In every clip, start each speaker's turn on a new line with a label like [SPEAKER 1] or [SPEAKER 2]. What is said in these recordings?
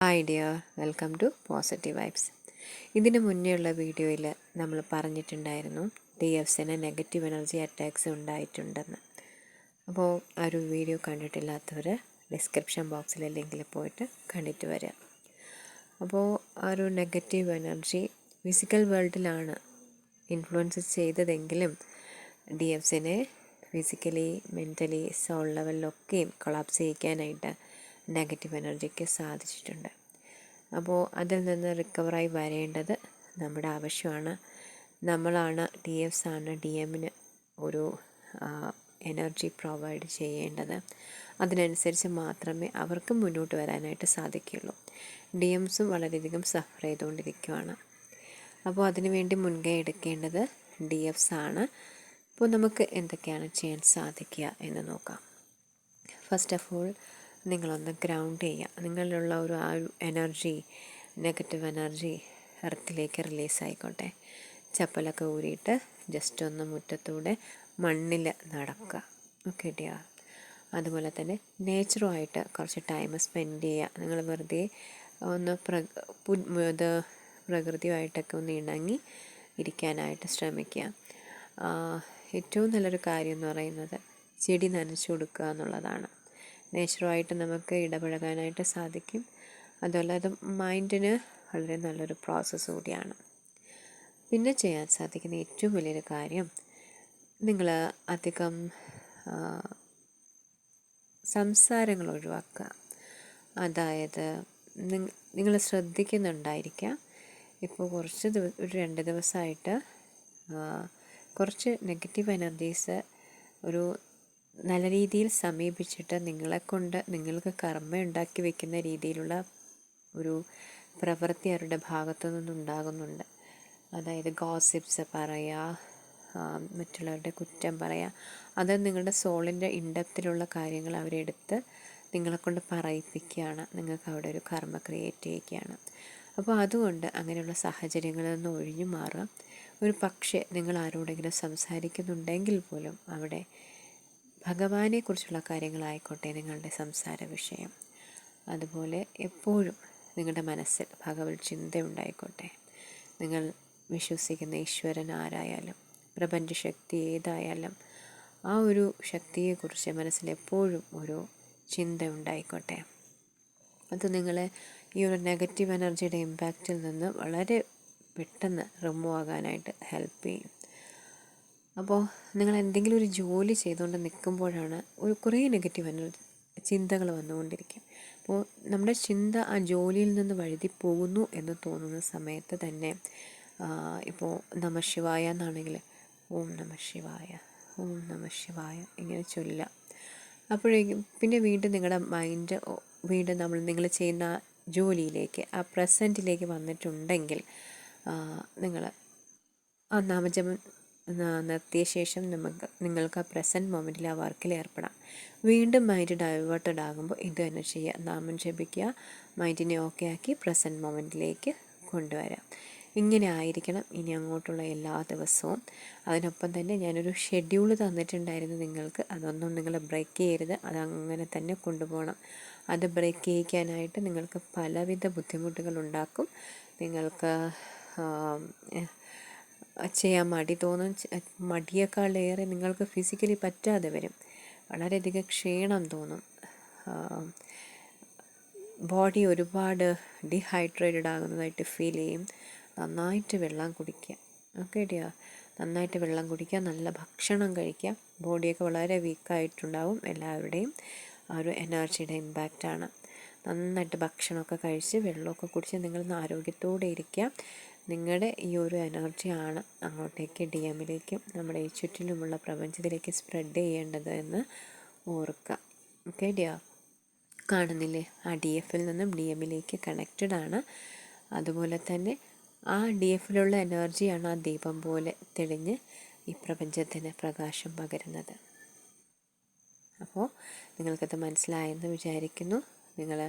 [SPEAKER 1] Hi dear, welcome to positive vibes. ഇതിന് മുന്നേയുള്ള വീഡിയോയിൽ നമ്മൾ പറഞ്ഞിട്ടുണ്ടായിരുന്നു DFSന് നെഗറ്റീവ് എനർജി അറ്റാക്സ് ഉണ്ടായിട്ടുണ്ടെന്ന്. അപ്പോൾ ആ ഒരു വീഡിയോ കണ്ടിട്ടില്ലാത്തവർ ഡിസ്ക്രിപ്ഷൻ ബോക്സിലെ ലിങ്കിൽ പോയിട്ട് കണ്ടിട്ട് വരിക. അപ്പോൾ ആ ഒരു നെഗറ്റീവ് എനർജി ഫിസിക്കൽ വേൾഡിലാണ് ഇൻഫ്ലുവൻസ് ചെയ്തതെങ്കിലും DFSനെ ഫിസിക്കലി, മെൻ്റലി, സോൾ ലെവലിലൊക്കെയും കൊളാപ്സ് ചെയ്യിക്കാനായിട്ട് നെഗറ്റീവ് എനർജിക്ക് സാധിച്ചിട്ടുണ്ട്. അപ്പോൾ അതിൽ നിന്ന് റിക്കവറായി വരേണ്ടത് നമ്മുടെ ആവശ്യമാണ്. നമ്മളാണ് DFS ആണ് DMന് ഒരു എനർജി പ്രൊവൈഡ് ചെയ്യേണ്ടത്. അതിനനുസരിച്ച് മാത്രമേ അവർക്ക് മുന്നോട്ട് വരാനായിട്ട് സാധിക്കുകയുള്ളൂ. DMസും വളരെയധികം സഫർ ചെയ്തുകൊണ്ടിരിക്കുകയാണ്. അപ്പോൾ അതിനുവേണ്ടി മുൻകൈ എടുക്കേണ്ടത് DFS ആണ്. അപ്പോൾ നമുക്ക് എന്തൊക്കെയാണ് ചെയ്യാൻ സാധിക്കുക എന്ന് നോക്കാം. ഫസ്റ്റ് ഓഫ് ഓൾ, നിങ്ങളൊന്ന് ഗ്രൗണ്ട് ചെയ്യുക. നിങ്ങളിലുള്ള ആ ഒരു എനർജി, നെഗറ്റീവ് എനർജി എർത്തിലേക്ക് റിലീസായിക്കോട്ടെ. ചപ്പലൊക്കെ ഊരിയിട്ട് ജസ്റ്റ് ഒന്ന് മുറ്റത്തൂടെ മണ്ണിൽ നടക്കുക. Okay dear. അതുപോലെ തന്നെ നേച്ചറുമായിട്ട് കുറച്ച് ടൈം സ്പെൻഡ് ചെയ്യുക. നിങ്ങൾ വെറുതെ ഒന്ന് പ്രകൃതിയുമായിട്ടൊക്കെ ഒന്ന് ഇണങ്ങി ഇരിക്കാനായിട്ട് ശ്രമിക്കുക. ഏറ്റവും നല്ലൊരു കാര്യം എന്ന് പറയുന്നത് ചെടി നനച്ചു കൊടുക്കുക എന്നുള്ളതാണ്. നേച്ചറുമായിട്ട് നമുക്ക് ഇടപഴകാനായിട്ട് സാധിക്കും. അതുപോലെ അത് മൈൻഡിന് വളരെ നല്ലൊരു പ്രോസസ്സ് കൂടിയാണ്. പിന്നെ ചെയ്യാൻ സാധിക്കുന്ന ഏറ്റവും വലിയൊരു കാര്യം, നിങ്ങൾ അധികം സംസാരങ്ങൾ ഒഴിവാക്കുക. അതായത് നിങ്ങൾ ശ്രദ്ധിക്കുന്നുണ്ടായിരിക്കാം, ഇപ്പോൾ ഒരു 2 ദിവസമായിട്ട് കുറച്ച് നെഗറ്റീവ് എനർജീസ് ഒരു നല്ല രീതിയിൽ സമീപിച്ചിട്ട് നിങ്ങളെക്കൊണ്ട് നിങ്ങൾക്ക് കർമ്മ ഉണ്ടാക്കി വെക്കുന്ന രീതിയിലുള്ള ഒരു പ്രവൃത്തി അവരുടെ ഭാഗത്തു നിന്നുണ്ടാകുന്നുണ്ട്. അതായത് ഗോസിപ്സ് പറയുക, മറ്റുള്ളവരുടെ കുറ്റം പറയുക. അത് നിങ്ങളുടെ സോളിൻ്റെ ഇൻഡെപ്തിലുള്ള കാര്യങ്ങൾ അവരെടുത്ത് നിങ്ങളെക്കൊണ്ട് പറയിപ്പിക്കുകയാണ്. നിങ്ങൾക്ക് അവിടെ ഒരു കർമ്മ ക്രിയേറ്റ് ചെയ്യുകയാണ്. അപ്പോൾ അതുകൊണ്ട് അങ്ങനെയുള്ള സാഹചര്യങ്ങളിൽ നിന്ന് ഒഴിഞ്ഞു മാറുക. ഒരു പക്ഷേ നിങ്ങൾ ആരോടെങ്കിലും സംസാരിക്കുന്നുണ്ടെങ്കിൽ പോലും അവിടെ ഭഗവാനെക്കുറിച്ചുള്ള കാര്യങ്ങളായിക്കോട്ടെ നിങ്ങളുടെ സംസാര വിഷയം. അതുപോലെ എപ്പോഴും നിങ്ങളുടെ മനസ്സിൽ ഭഗവത് ചിന്ത ഉണ്ടായിക്കോട്ടെ. നിങ്ങൾ വിശ്വസിക്കുന്ന ഈശ്വരൻ ആരായാലും, പ്രപഞ്ചശക്തി ഏതായാലും, ആ ഒരു ശക്തിയെക്കുറിച്ച് മനസ്സിൽ എപ്പോഴും ഒരു ചിന്ത ഉണ്ടായിക്കോട്ടെ. അത് നിങ്ങളെ ഈ ഒരു നെഗറ്റീവ് എനർജിയുടെ ഇമ്പാക്റ്റിൽ നിന്ന് വളരെ പെട്ടെന്ന് റിമൂവ് ആകാനായിട്ട് ഹെൽപ്പ് ചെയ്യും. അപ്പോൾ നിങ്ങൾ എന്തെങ്കിലും ഒരു ജോലി ചെയ്തുകൊണ്ട് നിൽക്കുമ്പോഴാണ് കുറേ നെഗറ്റീവ് എനർജി ചിന്തകൾ വന്നുകൊണ്ടിരിക്കും. അപ്പോൾ നമ്മുടെ ചിന്ത ആ ജോലിയിൽ നിന്ന് വഴുതി പോകുന്നു എന്ന് തോന്നുന്ന സമയത്ത് തന്നെ ഇപ്പോൾ നമഃശിവായ എന്നാണെങ്കിൽ ഓം നമഃശിവായ, ഓം നമഃശിവായ ഇങ്ങനെ ചൊല്ലുക. അപ്പോഴേക്കും പിന്നെ വീണ്ടും നിങ്ങളുടെ മൈൻഡ് വീണ്ടും നിങ്ങൾ ചെയ്യുന്ന ജോലിയിലേക്ക്, ആ പ്രസൻറ്റിലേക്ക് വന്നിട്ടുണ്ടെങ്കിൽ നിങ്ങൾ ആ നാമജപം നിർത്തിയ ശേഷം നിങ്ങൾക്ക് ആ പ്രസൻറ്റ് മൊമെൻറ്റിൽ ആ വർക്കിൽ ഏർപ്പെടാം. വീണ്ടും മൈൻഡ് ഡൈവേർട്ടഡ് ആകുമ്പോൾ ഇത് തന്നെ ചെയ്യുക. നാമം ജപിക്കുക, മൈൻഡിനെ ഓക്കെ ആക്കി പ്രസൻറ്റ് മൊമെൻറ്റിലേക്ക് കൊണ്ടുവരാം. ഇങ്ങനെ ആയിരിക്കണം ഇനി അങ്ങോട്ടുള്ള എല്ലാ ദിവസവും. അതിനൊപ്പം തന്നെ ഞാനൊരു ഷെഡ്യൂൾ തന്നിട്ടുണ്ടായിരുന്നു നിങ്ങൾക്ക്. അതൊന്നും നിങ്ങൾ ബ്രേക്ക് ചെയ്യരുത്. അതങ്ങനെ തന്നെ കൊണ്ടുപോകണം. അത് ബ്രേക്ക് ചെയ്യിക്കാനായിട്ട് നിങ്ങൾക്ക് പലവിധ ബുദ്ധിമുട്ടുകൾ ഉണ്ടാക്കും. നിങ്ങൾക്ക് ചെയ്യാൻ മടി തോന്നും. മടിയേക്കാളേറെ നിങ്ങൾക്ക് ഫിസിക്കലി പറ്റാതെ വരും. വളരെയധികം ക്ഷീണം തോന്നും. ബോഡി ഒരുപാട് ഡീഹൈഡ്രേറ്റഡ് ആകുന്നതായിട്ട് ഫീൽ ചെയ്യും. നന്നായിട്ട് വെള്ളം കുടിക്കുക. ഓക്കെ ഡിയർ, നന്നായിട്ട് വെള്ളം കുടിക്കുക, നല്ല ഭക്ഷണം കഴിക്കുക. ബോഡിയൊക്കെ വളരെ വീക്കായിട്ടുണ്ടാവും എല്ലാവരുടെയും. ആ ഒരു എനർജിയുടെ ഇമ്പാക്റ്റാണ്. നന്നായിട്ട് ഭക്ഷണമൊക്കെ കഴിച്ച് വെള്ളമൊക്കെ കുടിച്ച് നിങ്ങൾ ആരോഗ്യത്തോടെ ഇരിക്കുക. നിങ്ങളുടെ ഈ ഒരു എനർജിയാണ് അങ്ങോട്ടേക്ക് DMലേക്കും നമ്മുടെ ഈ ചുറ്റിലുമുള്ള പ്രപഞ്ചത്തിലേക്ക് സ്പ്രെഡ് ചെയ്യേണ്ടത് എന്ന് ഓർക്കുക. ഓക്കെ ഡിയർ, കാണുന്നില്ലേ? ആ DFൽ നിന്നും DMലേക്ക് കണക്റ്റഡ് ആണ്. അതുപോലെ തന്നെ ആ DFലുള്ള എനർജിയാണ് ആ ദീപം പോലെ തെളിഞ്ഞ് ഈ പ്രപഞ്ചത്തിന് പ്രകാശം പകരുന്നത്. അപ്പോൾ നിങ്ങൾക്കത് മനസ്സിലായെന്ന് വിചാരിക്കുന്നു. നിങ്ങൾ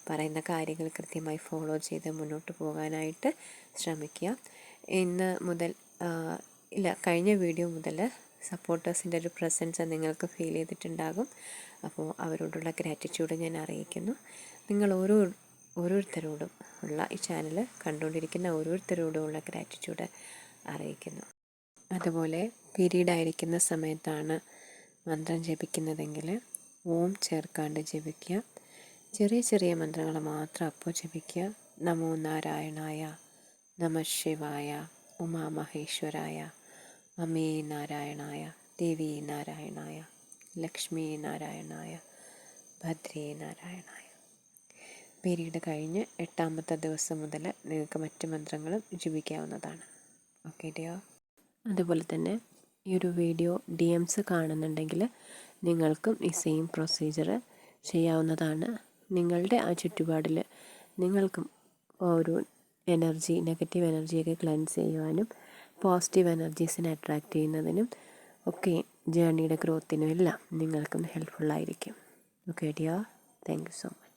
[SPEAKER 1] പറയുന്ന കാര്യങ്ങൾ കൃത്യമായി ഫോളോ ചെയ്ത് മുന്നോട്ട് പോകാനായിട്ട് ശ്രമിക്കുക. ഇന്ന് മുതൽ കഴിഞ്ഞ വീഡിയോ മുതൽ സപ്പോർട്ടേഴ്സിൻ്റെ ഒരു പ്രസൻസ് നിങ്ങൾക്ക് ഫീൽ ചെയ്തിട്ടുണ്ടാകും. അപ്പോൾ അവരോടുള്ള ഗ്രാറ്റിറ്റ്യൂഡ് ഞാൻ അറിയിക്കുന്നു. നിങ്ങൾ ഓരോരുത്തരോടും ഉള്ള ഈ ചാനൽ കണ്ടുകൊണ്ടിരിക്കുന്ന ഓരോരുത്തരോടുമുള്ള ഗ്രാറ്റിറ്റ്യൂഡ് അറിയിക്കുന്നു. അതുപോലെ പീരീഡ് ആയിരിക്കുന്ന സമയത്താണ് മന്ത്രം ജപിക്കുന്നതെങ്കിൽ ഓം ചേർക്കാണ്ട് ജപിക്കുക. ചെറിയ ചെറിയ മന്ത്രങ്ങൾ മാത്രം അപ്പോൾ ജപിക്കുക. നമോ നാരായണായ, നമ ശിവായ, ഉമാമഹേശ്വരായ, അമേ നാരായണായ, ദേവി നാരായണായ, ലക്ഷ്മി നാരായണായ, ഭദ്രേ നാരായണായ. പീരീഡ് കഴിഞ്ഞ് 8ാമത്തെ ദിവസം മുതൽ നിങ്ങൾക്ക് മറ്റ് മന്ത്രങ്ങളും ജപിക്കാവുന്നതാണ്. Okay dear. അതുപോലെ തന്നെ ഈ ഒരു വീഡിയോ DMs കാണുന്നുണ്ടെങ്കിൽ നിങ്ങൾക്കും ഈ സെയിം പ്രൊസീജിയർ ചെയ്യാവുന്നതാണ്. നിങ്ങളുടെ ആ ചുറ്റുപാടിൽ നിങ്ങൾക്കും ഒരു നെഗറ്റീവ് എനർജിയൊക്കെ ക്ലെൻസ് ചെയ്യുവാനും പോസിറ്റീവ് എനർജീസിനെ അട്രാക്റ്റ് ചെയ്യുന്നതിനും ഒക്കെ ജേർണിയുടെ ഗ്രോത്തിനും എല്ലാം നിങ്ങൾക്കും ഹെൽപ്ഫുള്ളായിരിക്കും. Okay dear, thank you so much.